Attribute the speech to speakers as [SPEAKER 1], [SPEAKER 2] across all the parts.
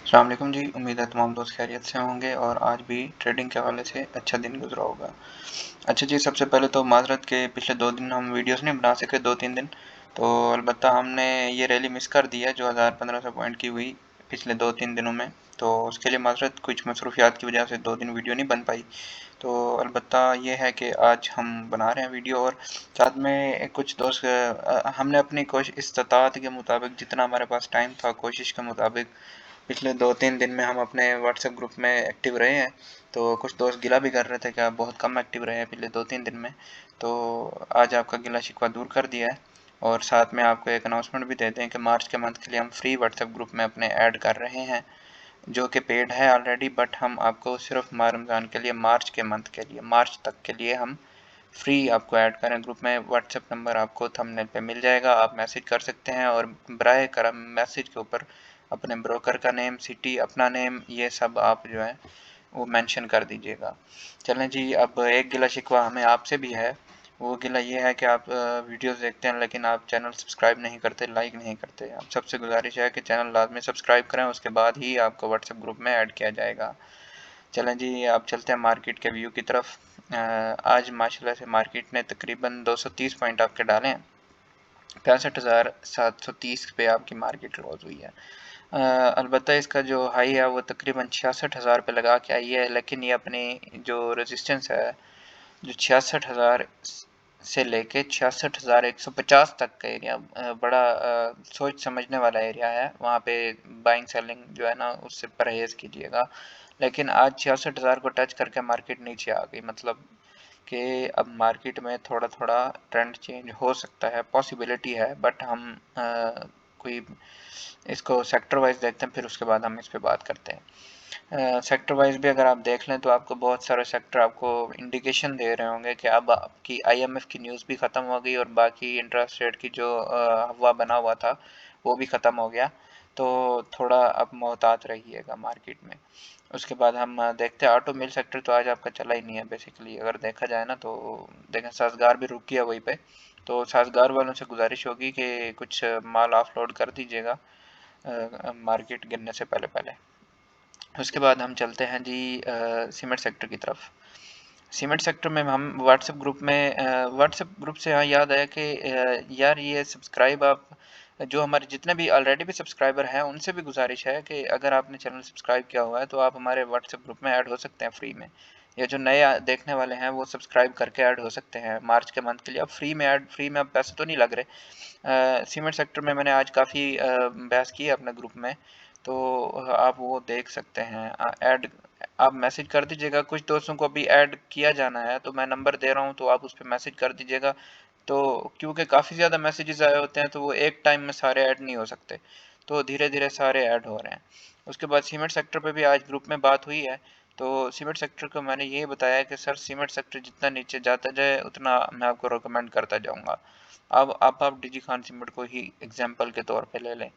[SPEAKER 1] अस्सलाम वालेकुम जी। उम्मीद है तमाम दोस्त खैरियत से होंगे और आज भी ट्रेडिंग के हवाले से अच्छा दिन गुजरा होगा। अच्छा जी, सबसे पहले तो माज़रत के पिछले 2 दिन हम वीडियोस नहीं बना सके, 2-3 दिन। तो अलबत्ता हमने ये रैली मिस कर दी है जो 1500 पॉइंट की हुई पिछले 2-3 दिनों में। तो उसके लिए माज़रत, कुछ मसरूफियात की वजह से 2 दिन वीडियो नहीं बन पाई। तो अलबत्ता ये है कि आज हम बना रहे हैं वीडियो, और साथ में कुछ दोस्त हमने अपनी कोशिश इस्तात के मुताबिक, जितना हमारे पास टाइम था, कोशिश के मुताबिक पिछले 2-3 दिन में हम अपने व्हाट्सएप ग्रुप में एक्टिव रहे हैं। तो कुछ दोस्त गिला भी कर रहे थे कि आप बहुत कम एक्टिव रहे हैं पिछले 2-3 दिन में। तो आज आपका गिला शिकवा दूर कर दिया है, और साथ में आपको एक अनाउंसमेंट भी दे दें कि मार्च के मंथ के लिए हम फ्री व्हाट्सएप ग्रुप में अपने ऐड कर रहे हैं, जो कि पेड है ऑलरेडी, बट हम आपको सिर्फ माह रमज़ान के लिए, मार्च के मंथ के लिए, मार्च तक के लिए हम फ्री आपको ऐड करें ग्रुप में। व्हाट्सएप नंबर आपको थंबनेल पे मिल जाएगा, आप मैसेज कर सकते हैं, और बराए करम मैसेज के ऊपर अपने ब्रोकर का नेम, सिटी, अपना नेम, ये सब आप जो है वो मेंशन कर दीजिएगा। चलें जी, अब एक गिला शिकवा हमें आपसे भी है। वो गिला ये है कि आप वीडियोस देखते हैं लेकिन आप चैनल सब्सक्राइब नहीं करते, लाइक नहीं करते। आप सबसे गुजारिश है कि चैनल लाजमी सब्सक्राइब करें, उसके बाद ही आपको व्हाट्सएप ग्रुप में ऐड किया जाएगा। चलें जी, आप चलते हैं मार्केट के व्यू की तरफ। आज माशाल्लाह से मार्केट ने तकरीबन 230 पॉइंट आपके डाले हैं। 65,730 पे आपकी मार्केट क्लोज हुई है। अलबत्ता इसका जो हाई है वो तकरीबन 66,000 पे लगा के आई है, लेकिन ये अपनी जो रेजिस्टेंस है, जो 66,000 से लेके 66,150 तक का एरिया, बड़ा सोच समझने वाला एरिया है। वहाँ पे बाइंग सेलिंग जो है ना, उससे परहेज़ कीजिएगा। लेकिन आज 66,000 को टच करके मार्केट नीचे आ गई, मतलब कि अब मार्केट में थोड़ा थोड़ा ट्रेंड चेंज हो सकता है, पॉसिबिलिटी है। बट हम कोई इसको सेक्टर वाइज देखते हैं, फिर उसके बाद हम इस पे बात करते हैं। सेक्टर वाइज भी अगर आप देख लें तो आपको बहुत सारे सेक्टर आपको इंडिकेशन दे रहे होंगे कि अब आपकी आईएमएफ की न्यूज़ भी ख़त्म हो गई, और बाकी इंटरेस्ट रेट की जो हवा बना हुआ था वो भी ख़त्म हो गया। तो थोड़ा अब मोहतात रहिएगा मार्केट में। उसके बाद हम देखते हैं ऑटो मिल सेक्टर, तो आज आपका चला ही नहीं है बेसिकली, अगर देखा जाए ना। तो देखें, साजगार भी रुक गया वहीं पे। तो साजगार वालों से गुजारिश होगी कि कुछ माल ऑफलोड कर दीजिएगा मार्केट गिरने से पहले पहले। उसके बाद हम चलते हैं जी सीमेंट सेक्टर की तरफ। सीमेंट सेक्टर में हम व्हाट्सएप ग्रुप में, व्हाट्सएप ग्रुप से यहाँ याद आया कि यार ये सब्सक्राइब आप, जो हमारे जितने भी ऑलरेडी भी सब्सक्राइबर हैं उनसे भी गुजारिश है कि अगर आपने चैनल सब्सक्राइब किया हुआ है तो आप हमारे व्हाट्सएप ग्रुप में ऐड हो सकते हैं फ्री में। या जो नए देखने वाले हैं वो सब्सक्राइब करके ऐड हो सकते हैं मार्च के मंथ के लिए। अब फ्री में ऐड, फ्री में अब पैसे तो नहीं लग रहे। सीमेंट सेक्टर में मैंने आज काफ़ी बहस की है अपने ग्रुप में, तो आप वो देख सकते हैं। ऐड आप मैसेज कर दीजिएगा, कुछ दोस्तों को भी ऐड किया जाना है, तो मैं नंबर दे रहा हूँ, तो आप उस पर मैसेज कर दीजिएगा। तो क्योंकि काफ़ी ज़्यादा मैसेजेस आए होते हैं तो वो एक टाइम में सारे ऐड नहीं हो सकते, तो धीरे धीरे सारे ऐड हो रहे हैं। उसके बाद सीमेंट सेक्टर पे भी आज ग्रुप में बात हुई है। तो सीमेंट सेक्टर को मैंने ये बताया कि सर सीमेंट सेक्टर जितना नीचे जाता जाए उतना मैं आपको रिकमेंड करता जाऊँगा। अब आप डिजी खान सीमेंट को ही एग्जाम्पल के तौर पे ले लें।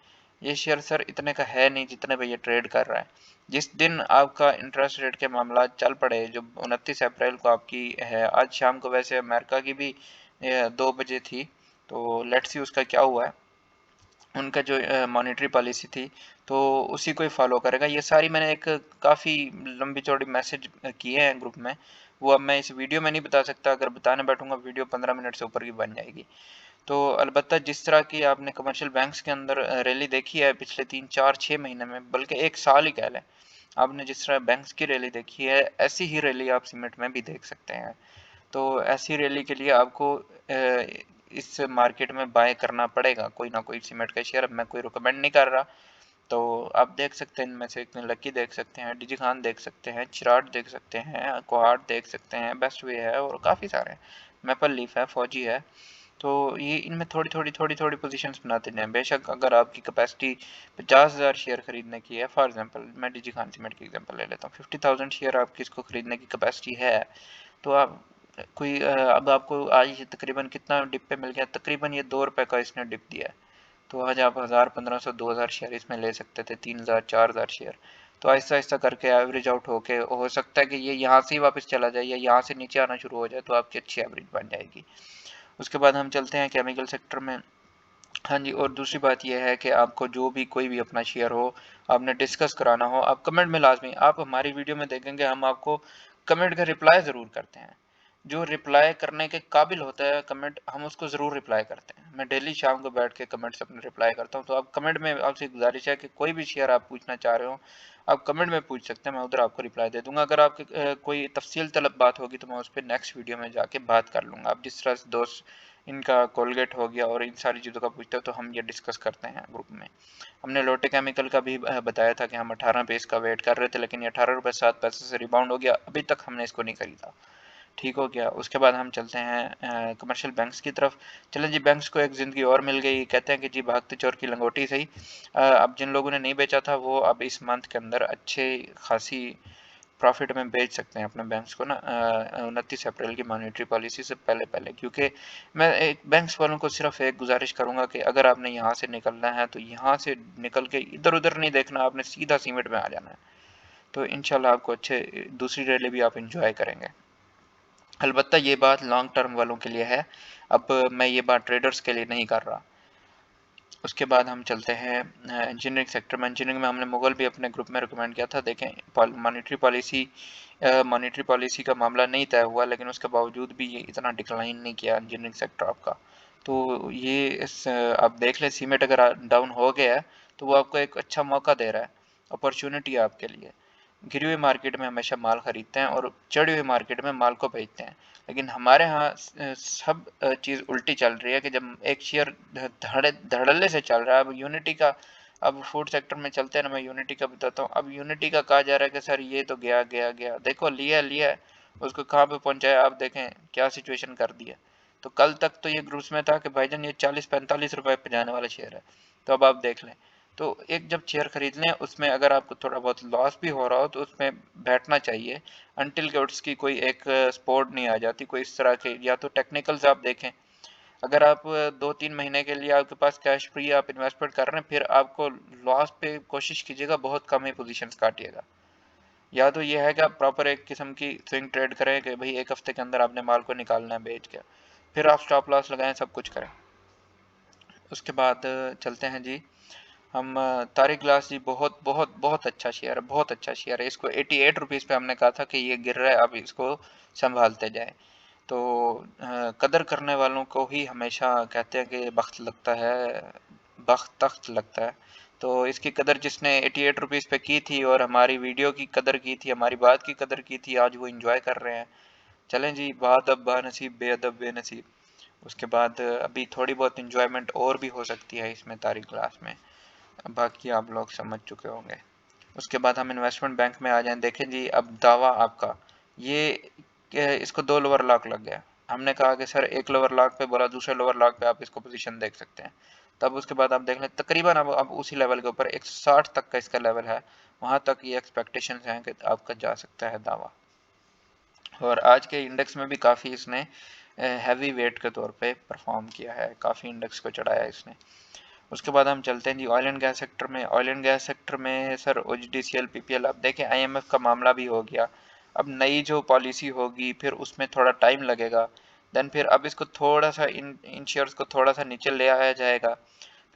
[SPEAKER 1] ये शेयर सर इतने का है नहीं जितने पे ये ट्रेड कर रहा है। जिस दिन आपका इंटरेस्ट रेट के मामला चल पड़े, जो 29 अप्रैल को आपकी है, आज शाम को वैसे अमेरिका की भी 2 बजे थी, तो लेट्स सी उसका क्या हुआ है। उनका जो मॉनेटरी पॉलिसी थी, तो उसी को ही फॉलो करेगा। ये सारी मैंने एक काफ़ी लंबी चौड़ी मैसेज किए हैं ग्रुप में, वो अब मैं इस वीडियो में नहीं बता सकता। अगर बताने बैठूंगा वीडियो 15 मिनट से ऊपर की बन जाएगी। तो अलबत्ता जिस तरह की आपने कमर्शियल बैंक्स के अंदर रैली देखी है पिछले 3-4-6 महीने में, बल्कि एक साल ही कह लें, आपने जिस तरह बैंक्स की रैली देखी है, ऐसी ही रैली आप सीमेंट में भी देख सकते हैं। तो ऐसी रैली के लिए आपको इस मार्केट में बाय करना पड़ेगा कोई ना कोई सीमेंट का शेयर। अब मैं कोई रिकमेंड नहीं कर रहा। तो आप देख सकते हैं, इनमें से एक लकी देख सकते हैं, डिजी खान देख सकते हैं, चिराट देख सकते हैं, कोहाट देख सकते हैं, बेस्ट वे है, और काफ़ी सारे हैं, मैपल लीफ है, फौजी है। तो ये इनमें थोड़ी थोड़ी पोजीशंस बनाते जाएं। बेशक अगर आपकी कैपेसिटी 50,000 शेयर खरीदने की है, फॉर एग्जांपल मैं डिजी खान सीमेंट की एग्जांपल ले लेता हूँ, 50,000 शेयर आपकी इसको खरीदने की कैपेसिटी है, तो आप कोई अब आपको आज तकरीबन कितना डिप पे मिल गया, तकरीबन ये 2 रुपये का इसने डिप दिया है। तो आज आप 1,000, 1,500, 2,000 शेयर इसमें ले सकते थे, 3,000, 4,000 शेयर। तो आहिस्ता आहिस्ता करके एवरेज आउट होके हो सकता है कि ये यहाँ से ही वापस चला जाए या यहाँ से नीचे आना शुरू हो जाए, तो आपकी अच्छी एवरेज बन जाएगी। उसके बाद हम चलते हैं केमिकल सेक्टर में। हाँ जी, और दूसरी बात यह है कि आपको जो भी कोई भी अपना शेयर हो, आपने डिस्कस कराना हो, आप कमेंट में लाज़मी, आप हमारी वीडियो में देखेंगे हम आपको कमेंट का रिप्लाई ज़रूर करते हैं। जो रिप्लाई करने के काबिल होता है कमेंट, हम उसको ज़रूर रिप्लाई करते हैं। मैं डेली शाम को बैठ के कमेंट्स अपने रिप्लाई करता हूँ, तो आप कमेंट में, आपसे गुज़ारिश है कि कोई भी शेयर आप पूछना चाह रहे हो, आप कमेंट में पूछ सकते हैं, मैं उधर आपको रिप्लाई दे दूँगा। अगर आपकी कोई तफ़सील तलब बात होगी तो मैं उस पे नेक्स्ट वीडियो में जाके बात कर लूँगा। आप जिस तरह से दोस्त इनका कोलगेट हो गया और इन सारी चीज़ों का पूछते हो तो हम ये डिस्कस करते हैं ग्रुप में। हमने लोटे केमिकल का भी बताया था कि हम 18 पे इसका वेट कर रहे थे, लेकिन ये 18 रुपये 7 पैसे से रिबाउंड हो गया, अभी तक हमने इसको नहीं खरीदा। ठीक हो गया। उसके बाद हम चलते हैं कमर्शियल बैंक्स की तरफ। चलें जी, बैंक्स को एक ज़िंदगी और मिल गई। कहते हैं कि जी भागते चोर की लंगोटी सही। अब जिन लोगों ने नहीं बेचा था वो अब इस मंथ के अंदर अच्छे खासी प्रॉफिट में बेच सकते हैं अपने बैंक्स को ना 29 अप्रैल की मॉनेटरी पॉलिसी से पहले पहले। क्योंकि मैं एक बैंक्स वालों को सिर्फ एक गुजारिश करूंगा कि अगर आपने यहाँ से निकलना है तो यहाँ से निकल के इधर उधर नहीं देखना, आपने सीधा सीमेंट में आ जाना है। तो इंशाल्लाह आपको अच्छे दूसरी रैली भी आप इंजॉय करेंगे। अलबत्ता ये बात लॉन्ग टर्म वालों के लिए है, अब मैं ये बात ट्रेडर्स के लिए नहीं कर रहा। उसके बाद हम चलते हैं इंजीनियरिंग सेक्टर में। इंजीनियरिंग में हमने मुगल भी अपने ग्रुप में रिकमेंड किया था। देखें मॉनेटरी पॉलिसी का मामला नहीं तय हुआ, लेकिन उसके बावजूद भी ये इतना डिक्लाइन नहीं किया इंजीनियरिंग सेक्टर आपका। तो ये आप देख लें, सीमेंट अगर डाउन हो गया है तो वो आपको एक अच्छा मौका दे रहा है, अपॉर्चुनिटी है आपके लिए। गिरी हुई मार्केट में हमेशा माल खरीदते हैं और चढ़ी हुई मार्केट में माल को बेचते हैं। लेकिन हमारे यहाँ सब चीज़ उल्टी चल रही है कि जब एक शेयर धड़ल्ले से चल रहा है। अब यूनिटी का, अब फूड सेक्टर में चलते हैं ना, मैं यूनिटी का बताता हूँ। अब यूनिटी का कहा जा रहा है कि सर ये तो गया गया गया, देखो लिया लिया, उसको कहाँ पे पहुंचाया आप देखें क्या सिचुएशन कर दिया। तो कल तक तो ये ग्रुप्स में था कि भाईजान ये 40-45 रुपए पे जाने वाला शेयर है, तो अब आप देख लें। तो एक जब शेयर खरीद लें उसमें अगर आपको थोड़ा बहुत लॉस भी हो रहा हो तो उसमें बैठना चाहिए अनटिल के उसकी कोई एक स्पोर्ट नहीं आ जाती कोई इस तरह के। या तो टेक्निकल्स आप देखें, अगर आप 2-3 महीने के लिए आपके पास कैश फ्री आप इन्वेस्टमेंट कर रहे हैं, फिर आपको लॉस पे कोशिश कीजिएगा, बहुत कम ही पोजीशंस काटिएगा। या तो ये है कि आप प्रॉपर एक किस्म की स्विंग ट्रेड करें कि भाई एक हफ्ते के अंदर आपने माल को निकालना है बेच के, फिर आप स्टॉप लॉस लगाएं, सब कुछ करें। उसके बाद चलते हैं जी हम तारिक ग्लास जी, बहुत बहुत बहुत अच्छा शेयर है, बहुत अच्छा शेयर है। इसको 88 रुपीज़ पे हमने कहा था कि ये गिर रहा है, अब इसको संभालते जाए। तो कदर करने वालों को ही हमेशा कहते हैं कि बख्त लगता है, बख्त तख्त लगता है। तो इसकी कदर जिसने 88 रुपीज़ पे की थी और हमारी वीडियो की कदर की थी, हमारी बात की कदर की थी, आज वो इंजॉय कर रहे हैं। चलें जी, बादब बानसीब बेअदब बेनसीब। उसके बाद अभी थोड़ी बहुत इंजॉयमेंट और भी हो सकती है इसमें तारिक ग्लास में, बाकी आप लोग समझ चुके होंगे। उसके बाद हम इन्वेस्टमेंट बैंक में आ जाएं। देखें जी, अब दावा आपका ये इसको 2 लोअर लॉक लग गया। हमने कहा कि सर एक लोअर लॉक पे बोला, दूसरे लोअर लॉक पे आप इसको पोजीशन देख सकते हैं। तब उसके बाद आप देख लें तकरीबन अब उसी लेवल के ऊपर 160 तक का इसका लेवल है, वहां तक ये एक्सपेक्टेशन हैं कि आपका जा सकता है दावा। और आज के इंडेक्स में भी काफ़ी इसने हैवी वेट के तौर पे परफॉर्म किया है, काफ़ी इंडेक्स को चढ़ाया इसने। उसके बाद हम चलते हैं जी ऑयल एंड गैस सेक्टर में। ऑयल एंड गैस सेक्टर में सर OGDCL PPL, अब देखें IMF का मामला भी हो गया। अब नई जो पॉलिसी होगी फिर उसमें थोड़ा टाइम लगेगा। देन फिर अब इसको थोड़ा सा इन शेयर्स को थोड़ा सा नीचे ले आया जाएगा।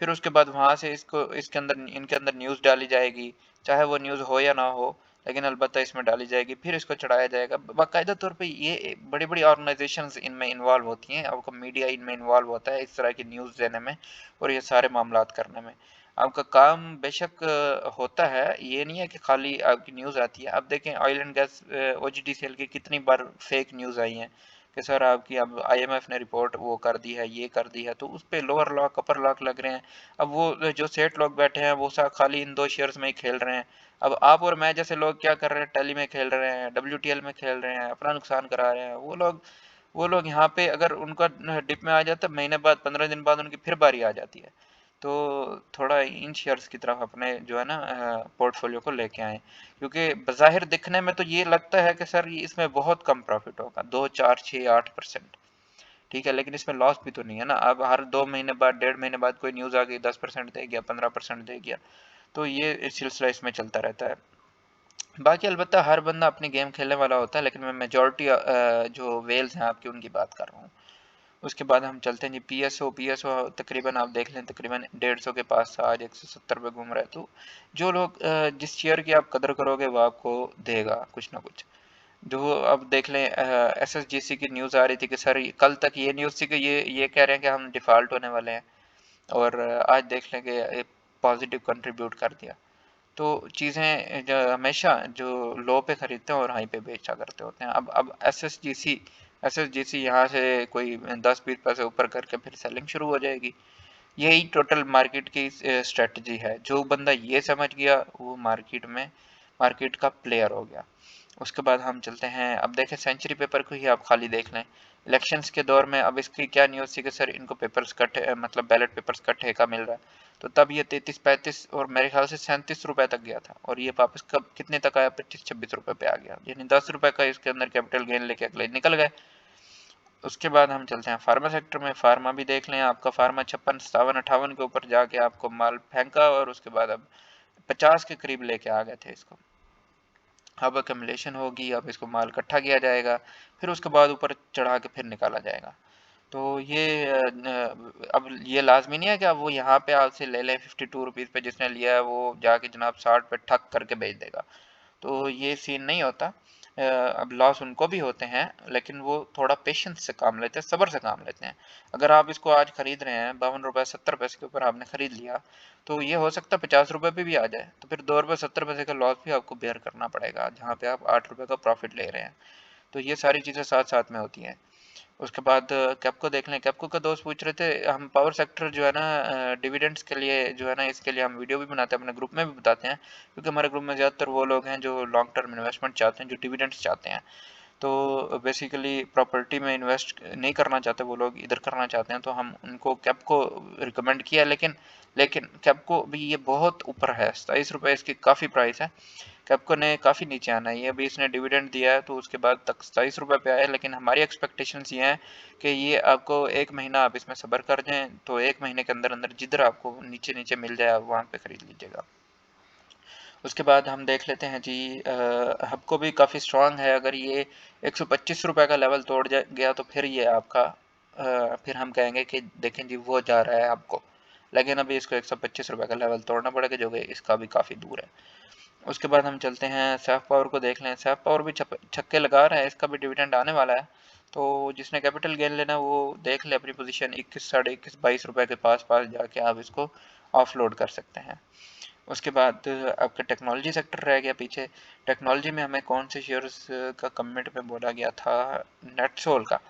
[SPEAKER 1] फिर उसके बाद वहाँ से इसको इसके अंदर इनके अंदर न्यूज़ डाली जाएगी, चाहे वो न्यूज़ हो या ना हो, लेकिन अलबत्ता इसमें डाली जाएगी, फिर इसको चढ़ाया जाएगा। बाकायदा तौर पे ये बड़ी बड़ी ऑर्गेनाइजेशंस इनमें इन्वॉल्व होती हैं, आपका मीडिया इनमें इन्वॉल्व होता है इस तरह की न्यूज़ देने में और ये सारे मामलात करने में। आपका काम बेशक होता है, ये नहीं है कि खाली आपकी न्यूज़ आती है। अब देखें ऑयल एंड गैस OGDCL की कितनी बार फेक न्यूज़ आई हैं कि सर आपकी अब IMF ने रिपोर्ट वो कर दी है, ये कर दी है, तो उस पर लोअर लॉक अपर लॉक लग रहे हैं। अब वो जो सेठ लोग बैठे हैं वो खाली इन 2 शेयर्स में ही खेल रहे हैं। अब आप और मैं जैसे लोग क्या कर रहे हैं, टेली में खेल रहे हैं, WTL में खेल रहे हैं, अपना नुकसान करा रहे हैं। वो लोग यहाँ पे अगर उनका डिप में आ जाता है, महीने बाद 15 दिन बाद उनकी फिर बारी आ जाती है। तो थोड़ा इन शेयर्स की तरफ अपने जो है ना पोर्टफोलियो को लेके आए, क्योंकि बज़ाहिर दिखने में तो ये लगता है कि सर इसमें बहुत कम प्रॉफिट होगा, 2, 4, 6, 8%। ठीक है, लेकिन इसमें लॉस भी तो नहीं है ना। अब हर 2 महीने बाद 1.5 महीने बाद कोई न्यूज़ आ गई, 10% दे गया, 15% दे गया, तो ये सिलसिला इसमें चलता रहता है। बाकी अलबत्ता हर बंदा अपनी गेम खेलने वाला होता है, लेकिन मैं मेजॉरिटी जो वेल्स हैं आपकी उनकी बात कर रहा हूँ। उसके बाद हम चलते हैं जी पीएसओ तकरीबन आप देख लें तकरीबन 150 के पास था, आज 170 पे घूम रहा है। तो जो लोग जिस शेयर की आप कदर करोगे वो आपको देगा कुछ ना कुछ। जो अब देख लें एसएसजीसी की न्यूज़ आ रही थी कि सर कल तक ये न्यूज़ थी कि ये कह रहे हैं कि हम डिफ़ॉल्ट होने वाले हैं, और आज देख लें कि पॉजिटिव कंट्रीब्यूट कर दिया। तो चीज़ें जो हमेशा जो लो पे खरीदते हैं और हाई पे बेचा करते होते हैं। अब एसएसजीसी यहाँ से कोई 10-20 पैसे ऊपर करके फिर सेलिंग शुरू हो जाएगी। यही टोटल मार्केट की स्ट्रेटजी है। जो बंदा ये समझ गया वो मार्केट का प्लेयर हो गया। उसके बाद हम चलते हैं, अब देखें सेंचुरी पेपर को ही आप खाली देख लें। इलेक्शंस के दौर में अब इसकी क्या न्यूज़ थी कि सर इनको पेपर्स कट मतलब बैलेट पेपर्स का ठेका मिल रहा है। तो तब ये 33-35 और मेरे ख्याल से 37 रुपए तक गया था, और ये वापस कब कितने तक आया, 25-26 रुपए पे आ गया, यानी 10 रुपए का इसके अंदर कैपिटल गेन लेके अगले निकल गए। उसके बाद हम चलते हैं फार्मा सेक्टर में। फार्मा भी देख लें, आपका फार्मा 56, 57, 58 के ऊपर जाके आपको माल फेंका, और उसके बाद अब 50 के करीब लेके आ गए थे इसको। अब अकमलेशन होगी, अब इसको माल इकट्ठा किया जाएगा, फिर उसके बाद ऊपर चढ़ा के फिर निकाला जाएगा। तो ये अब ये लाजमी नहीं है कि अब वो यहाँ पे आपसे ले लें 52 रुपीज़ पे, जिसने लिया है वो जाके जनाब 60 पे ठक करके बेच देगा। तो ये सीन नहीं होता। अब लॉस उनको भी होते हैं, लेकिन वो थोड़ा पेशेंस से काम लेते हैं, सब्र से काम लेते हैं। अगर आप इसको आज खरीद रहे हैं 52 रुपये 70 पैसे के ऊपर आपने खरीद लिया, तो ये हो सकता है 50 रुपये पे भी आ जाए, तो फिर 2 रुपये 70 पैसे का लॉस भी आपको बेयर करना पड़ेगा, जहाँ पे आप 8 रुपये का प्रॉफिट ले रहे हैं। तो ये सारी चीज़ें साथ साथ में होती हैं। उसके बाद कैप्को देख लें। कैप्को का दोस्त पूछ रहे थे, हम पावर सेक्टर जो है ना डिविडेंड्स के लिए जो है ना, इसके लिए हम वीडियो भी बनाते हैं, अपने ग्रुप में भी बताते हैं, क्योंकि हमारे ग्रुप में ज़्यादातर वो लोग हैं जो लॉन्ग टर्म इन्वेस्टमेंट चाहते हैं, जो डिविडेंड्स चाहते हैं। तो बेसिकली प्रॉपर्टी में इन्वेस्ट नहीं करना चाहते वो लोग, इधर करना चाहते हैं, तो हम उनको कैप्को रिकमेंड किया। लेकिन कैप्को भी ये बहुत ऊपर है, 27 रुपये इसकी काफ़ी प्राइस है। कैप्को ने काफ़ी नीचे आना है, ये अभी इसने डिविडेंड दिया है तो उसके बाद तक 27 रुपये पे आया है, लेकिन हमारी एक्सपेक्टेशंस ये हैं कि ये आपको 1 महीना आप इसमें सब्र कर जाएं, तो 1 महीने के अंदर अंदर जिधर आपको नीचे नीचे मिल जाए आप वहाँ पे खरीद लीजिएगा। उसके बाद हम देख लेते हैं जी, हबको भी काफ़ी स्ट्रांग है। अगर ये 125 रुपये का लेवल तोड़ गया तो फिर ये आपका फिर हम कहेंगे कि देखें जी वो जा रहा है आपको, लेकिन अभी इसको 125 रुपये का लेवल तोड़ना पड़ेगा, जो कि इसका भी काफ़ी दूर है। उसके बाद हम चलते हैं सैफ पावर को देख लें। सैफ पावर भी छक्के लगा रहा है, इसका भी डिविडेंड आने वाला है। तो जिसने कैपिटल गेन लेना वो देख ले अपनी पोजीशन 21, साढ़े 21, 22 रुपये के पास पास जाके आप इसको ऑफलोड कर सकते हैं। उसके बाद आपका टेक्नोलॉजी सेक्टर रह गया पीछे। टेक्नोलॉजी में हमें कौन से शेयर्स का कमेंट में बोला गया था, नेटसोल का।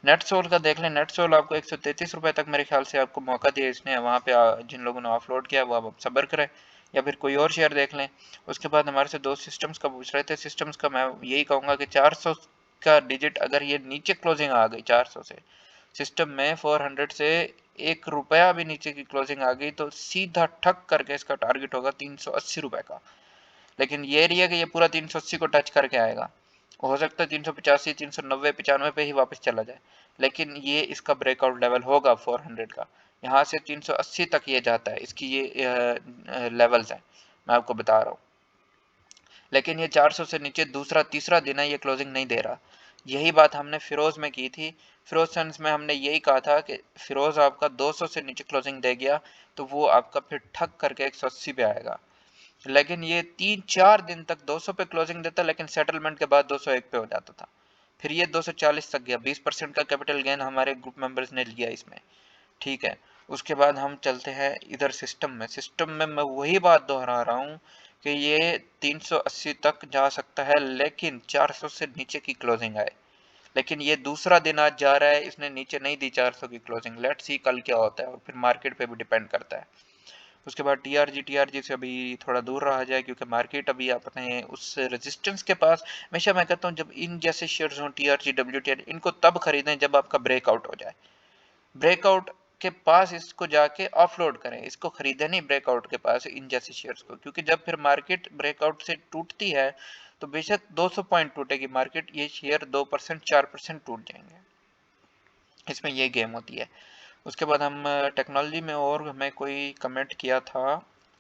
[SPEAKER 1] नेटसोल का देख लें, नेटसोल आपको 133 रुपये तक मेरे ख्याल से आपको मौका दिया इसने, वहाँ पे जिन लोगों ने ऑफलोड किया वो अब सब्र करें, या फिर कोई और शेयर देख लें। उसके बाद हमारे से दो सिस्टम्स का पूछ रहे थे। सिस्टम्स का मैं यही कहूँगा कि 400 का डिजिट अगर ये नीचे क्लोजिंग आ गई 400 से, सिस्टम में 400 से 1 रुपया भी नीचे की क्लोजिंग आ गई, तो सीधा ठक करके इसका टारगेट होगा 380 रुपये का। लेकिन ये रही है कि ये पूरा 380 को टच करके आएगा, हो सकता है 385, 390, 95 पे ही वापस चला जाए, लेकिन ये इसका ब्रेकआउट लेवल होगा 400 का। यहाँ से 380 तक ये जाता है, इसकी ये लेवल्स हैं, मैं आपको बता रहा हूँ। लेकिन ये 400 से नीचे दूसरा तीसरा दिन है ये क्लोजिंग नहीं दे रहा। यही बात हमने फिरोज में की थी। फिरोज सन्स में हमने यही कहा था कि फिरोज आपका 200 से नीचे क्लोजिंग दे गया तो वो आपका फिर ठक करके 180 पे आएगा। लेकिन ये 3-4 दिन तक 200 पे क्लोजिंग देता, लेकिन सेटलमेंट के बाद 201 पे हो जाता था। फिर ये 240 तक गया, 20% का कैपिटल गेन हमारे ग्रुप मेंबर्स ने लिया इसमें। ठीक है। उसके बाद हम चलते हैं इधर सिस्टम में मैं वही बात दोहरा रहा हूँ कि ये 380 तक जा सकता है, लेकिन 400 से नीचे की क्लोजिंग आए। लेकिन ये दूसरा दिन आज जा रहा है, इसने नीचे नहीं दी 400 की क्लोजिंग। लेट्स सी कल क्या होता है, और फिर मार्केट पे भी डिपेंड करता है। उसके बाद टीआरजी से अभी थोड़ा दूर रहा जाए, क्योंकि मार्केट अभी अपने उस रेजिस्टेंस के पास। हमेशा मैं कहता हूँ जब इन जैसे शेयर्स हों टीआरजी डब्ल्यूटीआर, इनको तब खरीदें जब आपका ब्रेकआउट हो जाए। ब्रेकआउट के पास इसको जाके ऑफलोड करें, इसको खरीदे नहीं ब्रेकआउट के पास इन जैसे शेयर्स को, क्योंकि जब फिर मार्केट ब्रेकआउट से टूटती है तो बेशक 200 पॉइंट टूटेगी मार्केट, ये शेयर 2% 4% टूट जाएंगे। इसमें ये गेम होती है। उसके बाद हम टेक्नोलॉजी में और हमें कोई कमेंट किया था,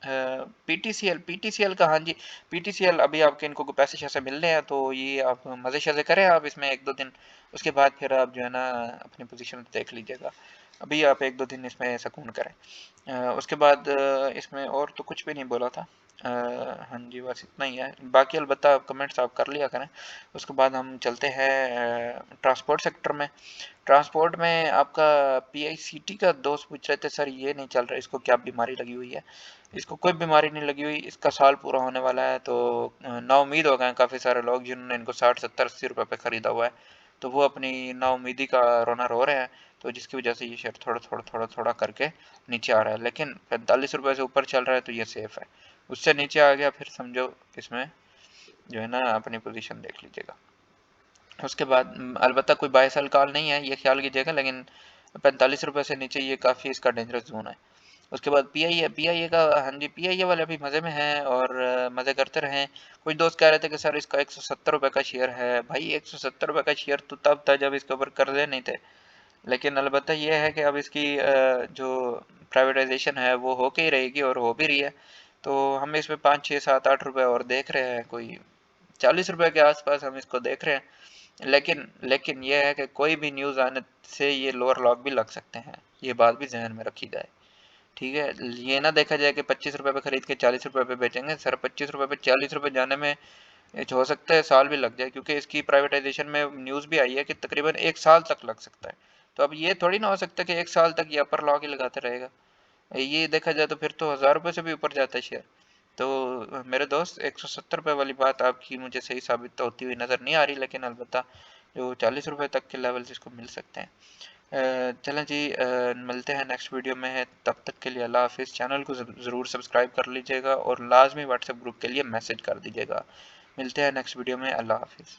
[SPEAKER 1] पीटीसीएल का, हाँ जी, पीटीसीएल अभी आपके इनको को पैसे शैसे मिल रहे हैं, तो ये आप मज़े शज़े करें आप इसमें 1-2 दिन। उसके बाद फिर आप जो है ना अपनी पोजीशन देख लीजिएगा। अभी आप 1-2 दिन इसमें सुकून करें। उसके बाद इसमें और तो कुछ भी नहीं बोला था। हाँ जी, बस इतना ही है। बाकी अलबत्ता कमेंट्स आप कर लिया करें। उसके बाद हम चलते हैं ट्रांसपोर्ट सेक्टर में। ट्रांसपोर्ट में आपका पीआईसीटी का दोस्त पूछ रहे थे, सर ये नहीं चल रहा, इसको क्या बीमारी लगी हुई है? इसको कोई बीमारी नहीं लगी हुई, इसका साल पूरा होने वाला है, तो नाउम्मीद हो गए हैं काफ़ी सारे लोग जिन्होंने इनको 60-70-80 रुपये पे ख़रीदा हुआ है। तो वो अपनी नाउम्मीदी का रोना रो रहे हैं, तो जिसकी वजह से ये शेयर थोड़ा थोड़ा थोड़ा थोड़ा करके नीचे आ रहा है। लेकिन 45 रुपये से ऊपर चल रहा है तो ये सेफ़ है। उससे नीचे आ गया फिर समझो इसमें जो है ना अपनी पोजीशन देख लीजिएगा। उसके बाद अलबत्ता कोई बाय सेल कॉल नहीं है, ये ख्याल कीजिएगा, लेकिन 45 रुपये से नीचे ये काफ़ी इसका डेंजरस जोन है। उसके बाद पीआईए का, हाँ जी, पीआईए वाले अभी मज़े में हैं और मज़े करते रहें। कुछ दोस्त कह रहे थे कि सर इसका 170 रुपये का शेयर है। भाई 170 रुपये का शेयर तो तब था जब इसके ऊपर कर्जे नहीं थे। लेकिन अलबत्ता ये है कि अब इसकी जो प्राइवेटाइजेशन है वो हो के ही रहेगी और हो भी रही है। तो हम इसमें 5-6-7-8 रुपये और देख रहे हैं, कोई 40 रुपये के आसपास हम इसको देख रहे हैं। लेकिन यह है कि कोई भी न्यूज़ आने से ये लोअर लॉक भी लग सकते हैं, ये बात भी जहन में रखी जाए। ठीक है, ये ना देखा जाए कि 25 रुपये पे खरीद के 40 रुपये पे बेचेंगे। सर 25 रुपये पे 40 रुपये जाने में हो सकता है साल भी लग जाए, क्योंकि इसकी प्राइवेटाइजेशन में न्यूज़ भी आई है कि तकरीबन 1 साल तक लग सकता है। तो अब ये थोड़ी ना हो सकता कि 1 साल तक ये अपर लॉक ही लगाते रहेगा। ये देखा जाए तो फिर तो 1000 रुपये से भी ऊपर जाता है शेयर। तो मेरे दोस्त 170 रुपये वाली बात आपकी मुझे सही साबित तो होती हुई नज़र नहीं आ रही, लेकिन अलबत्ता जो 40 रुपये तक के लेवल इसको मिल सकते हैं। चलें जी, मिलते हैं नेक्स्ट वीडियो में। तब तक के लिए अल्लाह हाफिज़। चैनल को ज़रूर सब्सक्राइब कर लीजिएगा और लाजमी व्हाट्सएप ग्रुप के लिए मैसेज कर दीजिएगा। मिलते हैं नेक्स्ट वीडियो में। अल्लाह हाफिज़।